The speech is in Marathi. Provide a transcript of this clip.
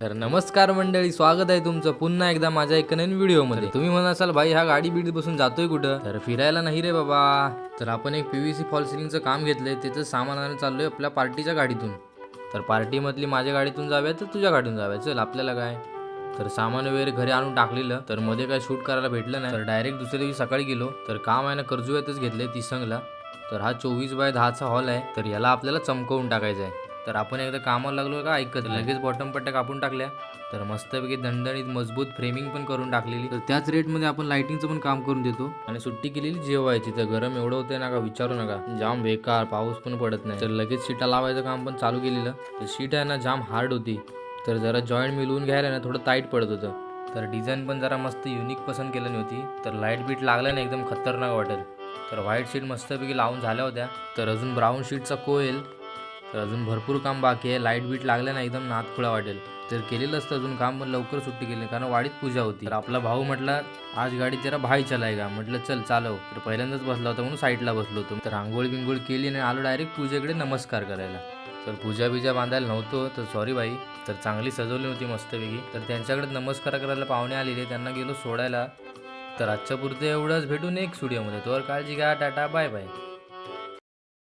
तर नमस्कार मंडळी, स्वागत आहे तुमचं पुन्हा एकदा माझ्या एका नवीन व्हिडिओमध्ये. तुम्ही म्हणाल भाई हा गाडी बीड बसून जातोय कुठं? तर फिरायला नाही रे बाबा. तर आपण एक पीव्हीसी फॉल सिलिंगचं काम घेतलंय, त्याचं सामान आणायला चाललोय आपल्या पार्टीच्या गाडीतून. तर पार्टीमधली माझ्या गाडीतून जाव्या तर तुझ्या गाडीतून जाव्या, चल आपल्याला काय. तर सामान वगैरे घरी आणून टाकलेलं, तर मध्ये काय शूट करायला भेटलं नाही, तर डायरेक्ट दुसऱ्या दिवशी सकाळी गेलो. तर काम आहे ना कर्जुयातच घेतलंय तिसंगला. तर हा 24x10चा हॉल आहे, तर याला आपल्याला चमकवून टाकायचा आहे. तर आपण एकदा कामाला लागलो का ऐकत लगेच बॉटम पट्ट्या कापून टाकल्या. तर मस्तपैकी दणदणीत मजबूत फ्रेमिंग पण करून टाकलेली. तर त्याच रेटमध्ये आपण लाइटिंगचं पण काम करून देतो. आणि सुट्टी केलेली जेवायची. तर गरम एवढं होतंय ना का विचारू नका, जाम बेकार, पाऊस पण पडत नाही. तर लगेच शीटा लावायचं काम पण चालू केलेलं. तर शीट आहे ना जाम हार्ड होती, तर जरा जॉईंट मिळवून घ्यायला ना थोडं टाईट पडत होतं. तर डिझाईन पण जरा मस्त युनिक पसंत केली नव्हती. तर लाईट बीट लागलं ना एकदम खतरनाक वाटेल. तर व्हाईट शीट मस्तपैकी लावून झाल्या होत्या. तर अजून ब्राऊन शीटचा कोयल. तर अजून भरपूर काम बाकी आहे. लाईट बीट लागलं ना एकदम नादखुळा वाटेल. तर केलेलं असतं अजून काम, पण लवकर सुट्टी केली कारण वाडीत पूजा होती. तर आपला भाऊ म्हटला आज गाडी जरा भाई चलायगा. म्हटलं चल चालव. तर पहिल्यांदाच बसला होता म्हणून साईडला बसलो होतो. तर आंघोळ बिंगोळ केली आणि आलो डायरेक्ट पूजेकडे नमस्कार करायला. तर पूजा बिजा बांधायला नव्हतो, तर सॉरी बाई. तर चांगली सजवली होती मस्तपैकी. तर त्यांच्याकडे नमस्कार करायला पाहुणे आलेले, त्यांना गेलो सोडायला. तर आजच्या पुरते एवढंच. भेटू नेक्स्ट व्हिडिओमध्ये. तोवर काळजी घ्या, टाटा बाय बाय.